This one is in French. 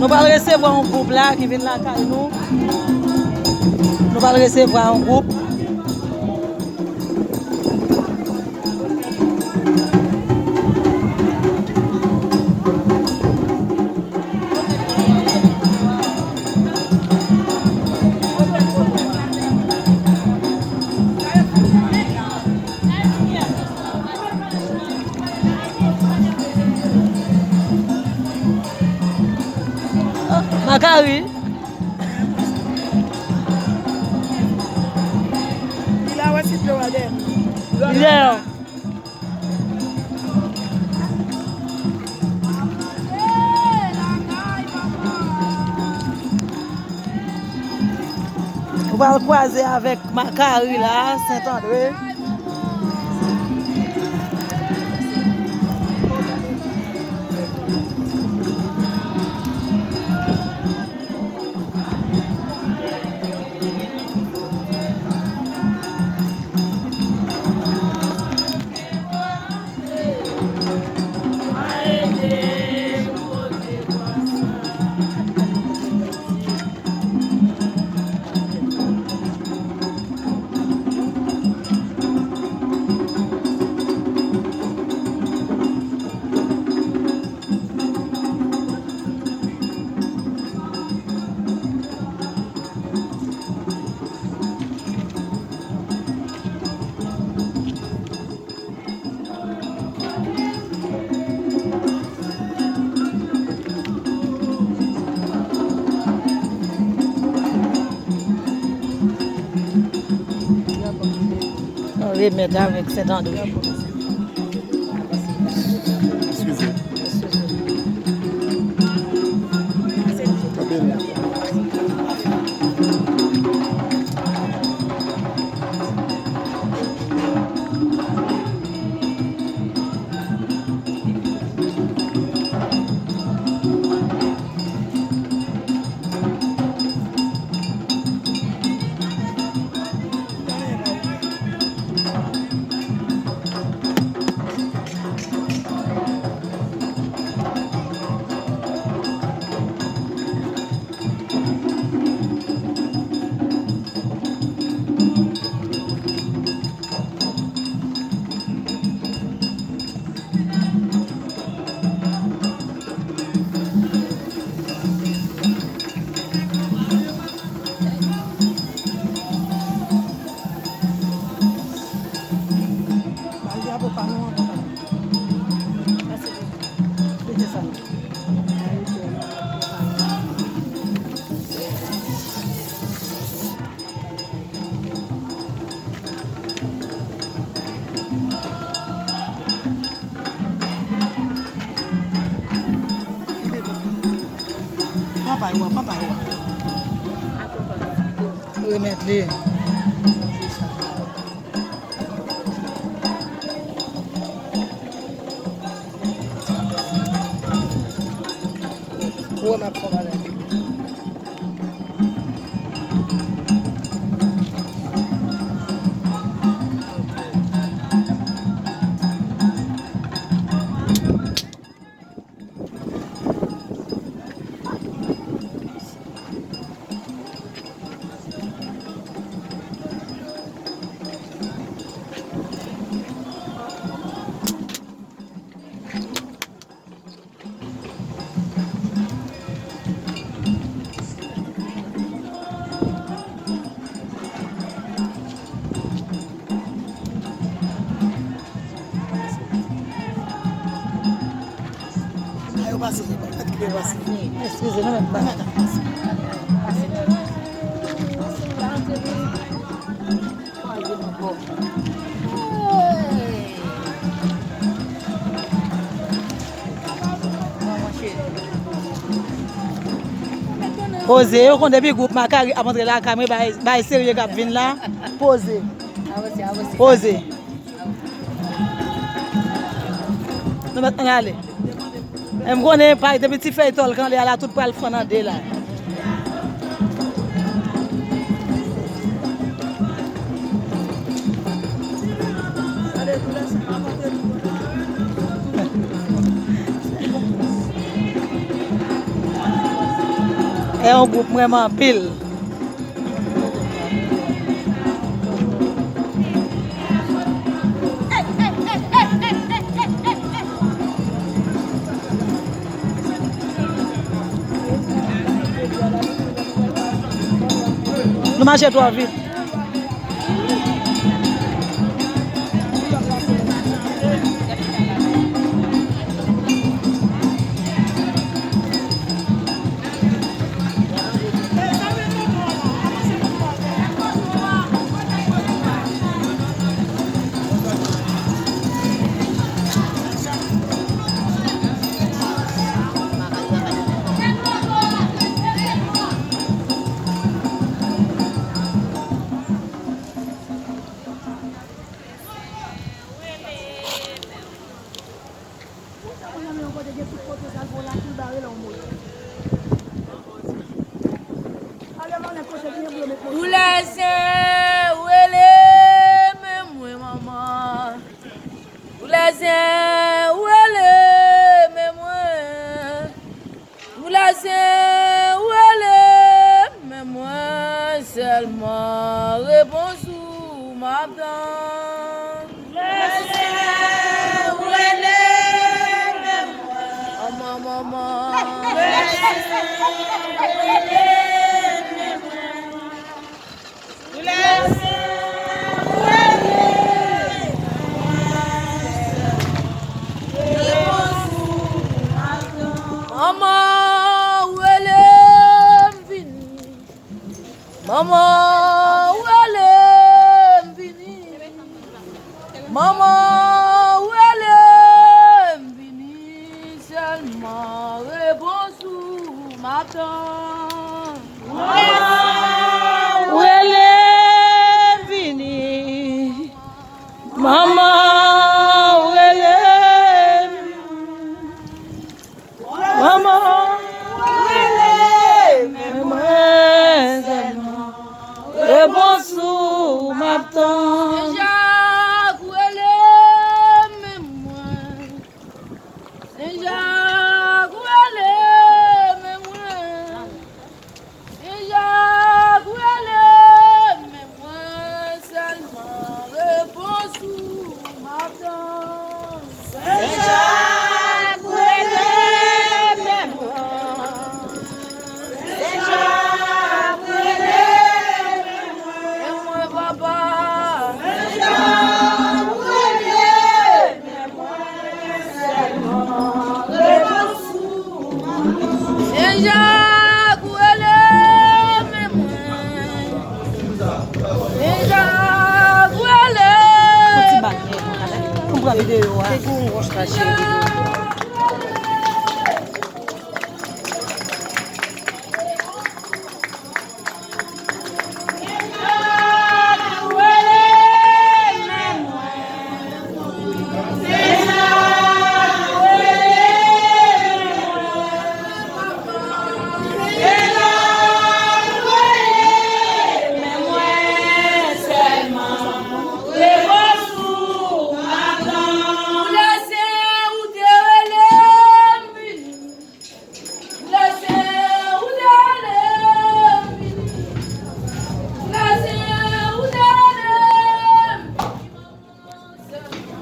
Nous allons recevoir un groupe là qui vient là avec nous. Nous allons recevoir un groupe. Macari. Il a aussi de l'odeur. Yeah. On va le croiser avec Macari là, Saint-André. On remet avec Saint-André. Excusez. Papa. Remettre les. Ou ma problème. Excusez-moi, même pas. Posez, on a des groupes Macari à montrer la caméra, bah sérieux qui vient là. Posez. Posez. Nous maintenant aller. Je me connais pas des petits feuilletons quand il y a là tout pour le fond là. C'est un groupe vraiment pile. Nous marchons trop vite. Seulement réponse ou m'attend. Laissez où elle est, même moi. Oh maman. Laissez où elle est, même moi. Laissez où elle est, réponse ou m'attend. Maman, où elle est, venue. Maman, où elle est venue? Maman, où elle est venue? Seulement réponse ou m'attend. Maman, où elle est venue? Maman, où elle est venue? Maman, où elle est venue? Réponse ou m'attend. Saint-Jacques, où elle est, même moi. Saint-Jacques, où elle est, même moi. Saint-Jacques, où elle est, même moi. Seulement réponse ou m'attend. Saint-Jacques, où elle est, même moi. Saint-Jacques, où elle est, même moi, papa. Saint-Jacques, où elle est, même moi. Seulement réponse ou m'attend. Saint-Jacques, où elle est, même moi. Saint-Jacques, où elle est. Petit baguette. On prend vidéo. Saint-Jacques,